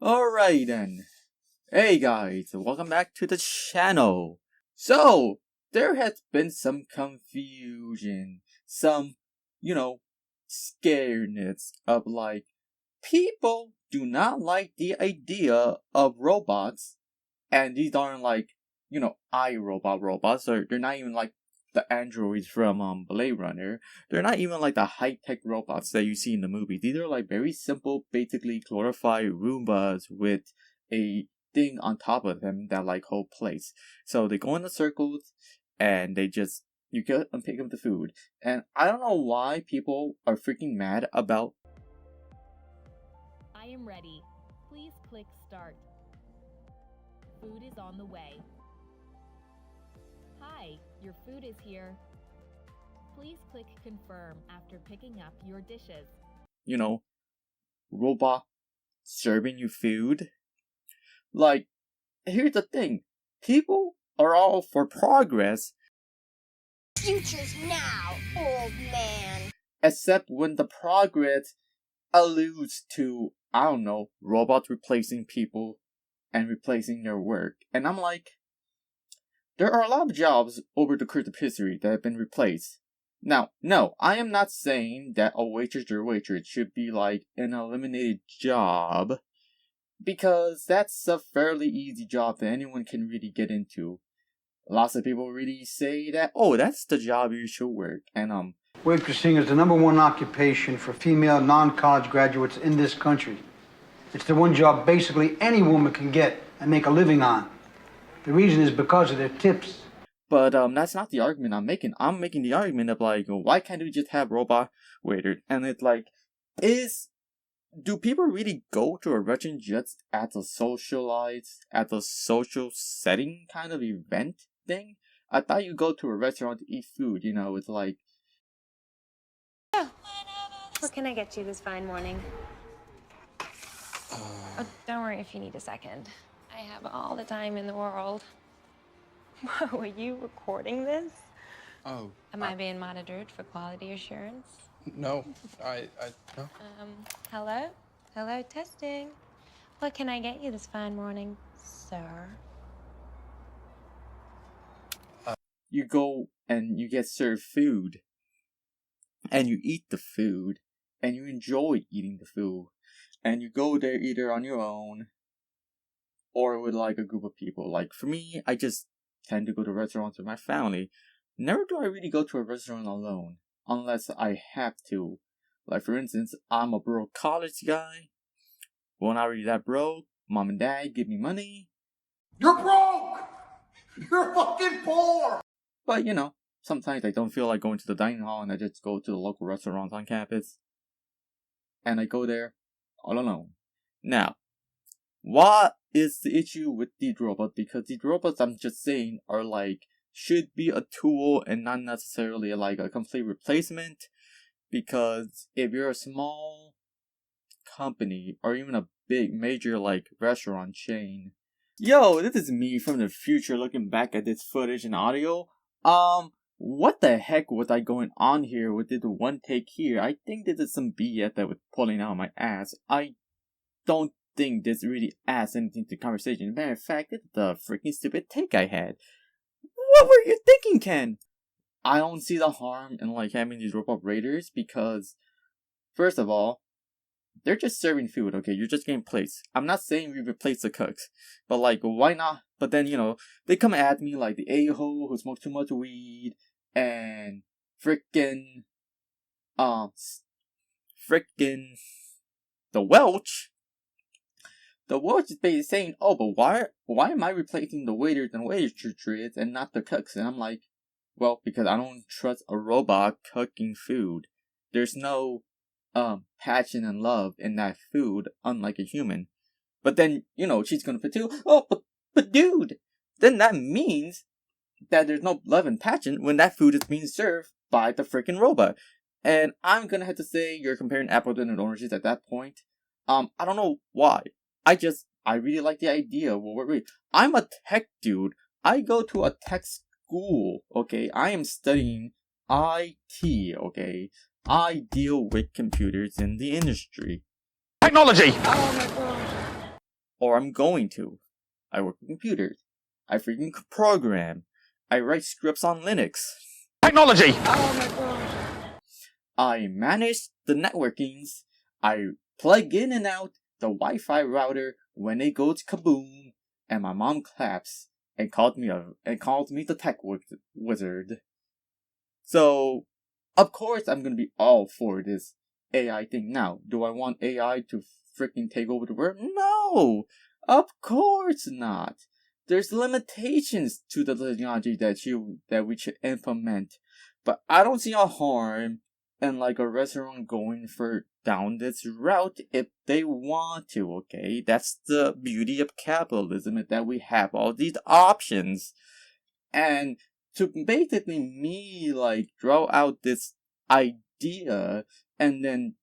Alright then. Hey guys, welcome back to the channel. So, there has been some confusion, some, scaredness of people do not like the idea of robots, and these aren't iRobot robots, or they're not even like the androids from Blade Runner. They're not even like the high-tech robots that you see in the movie. These are like very simple, basically glorified Roombas with a thing on top of them that hold plates. So they go in the circles and you get and pick up the food. And I don't know why people are freaking mad about. I am ready. Please click start. Food is on the way. Hi, your food is here. Please click confirm after picking up your dishes. Robot serving you food. Here's the thing. People are all for progress. Future's now, old man. Except when the progress alludes to, robots replacing people and replacing their work. And I'm like, there are a lot of jobs over the course of history that have been replaced. Now, no, I am not saying that a waitress or waitress should be an eliminated job, because that's a fairly easy job that anyone can really get into. Lots of people really say that, oh, that's the job you should work. And waitressing is the #1 occupation for female non-college graduates in this country. It's the one job basically any woman can get and make a living on. The reason is because of their tips. But that's not the argument I'm making. I'm making the argument of why can't we just have robot waiters? And it's do people really go to a restaurant just as a social setting kind of event thing? I thought you go to a restaurant to eat food, it's Oh, what can I get you this fine morning? Oh, don't worry if you need a second. I have all the time in the world. Whoa, are you recording this? Oh. Am I being monitored for quality assurance? No, no. Hello? Hello, testing. What can I get you this fine morning, sir? You go and you get served food, and you eat the food, and you enjoy eating the food, and you go there either on your own or with a group of people. For me, I just tend to go to restaurants with my family. Never do I really go to a restaurant alone, unless I have to. For instance, I'm a broke college guy. When I really that broke, mom and dad give me money. You're broke! You're fucking poor! But, sometimes I don't feel like going to the dining hall and I just go to the local restaurants on campus. And I go there all alone. Now, what is the issue with these robots? Because these robots, I'm just saying, are should be a tool and not necessarily a complete replacement. Because if you're a small company or even a big major restaurant chain. Yo, this is me from the future looking back at this footage and audio. What the heck was I going on here with this one take here? I think this is some BS that was pulling out my ass. I don't think this really adds anything to the conversation. Matter of fact, it's the freaking stupid take I had. What were you thinking, Ken? I don't see the harm in having these robot raiders because, first of all, they're just serving food, okay? You're just getting plates. I'm not saying we replace the cooks, but why not? But then, they come at me like the a-hole who smokes too much weed and frickin' the Welch. The Welch is basically saying, oh, but why am I replacing the waiters and waitresses and not the cooks? And I'm like, well, because I don't trust a robot cooking food. There's no passion and love in that food, unlike a human. But then, she's gonna put too, oh, but dude, then that means that there's no love and passion when that food is being served by the freaking robot. And I'm gonna have to say you're comparing apples and oranges at that point. I don't know why. I really like the idea. I'm a tech dude. I go to a tech school, okay? I am studying IT, okay? I deal with computers in the industry. Technology! Oh my god. or I'm going to. I work with computers. I freaking program. I write scripts on Linux. Technology! I manage the networkings. I plug in and out the Wi-Fi router when it goes kaboom, and my mom claps and calls me the tech wizard. So, of course, I'm gonna be all for this AI thing. Now, do I want AI to freaking take over the world? No, of course not. There's limitations to the technology that we should implement, but I don't see a harm in like a restaurant going down this route if they want to. Okay, that's the beauty of capitalism, is that we have all these options, and to basically me like draw out this idea and then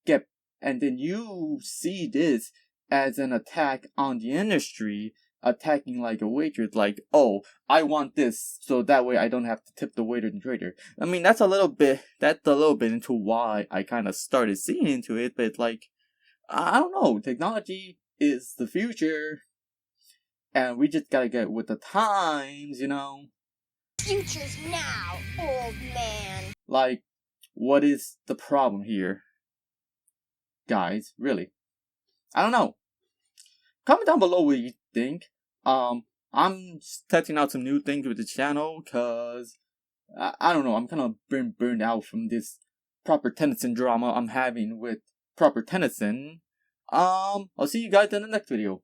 you see this as an attack on the industry, attacking like a waitress, like, oh, I want this so that way I don't have to tip the waiter and trader. I mean, that's a little bit into why I kind of started seeing into it, but like, I don't know, technology is the future and we just gotta get with the times, you know? Future's now, old man. Like, what is the problem here? Guys, really? I don't know. Comment down below what you think. I'm just testing out some new things with the channel, cause I don't know, I'm kind of burned out from this Proper Tennyson drama I'm having with Proper Tennyson. I'll see you guys in the next video.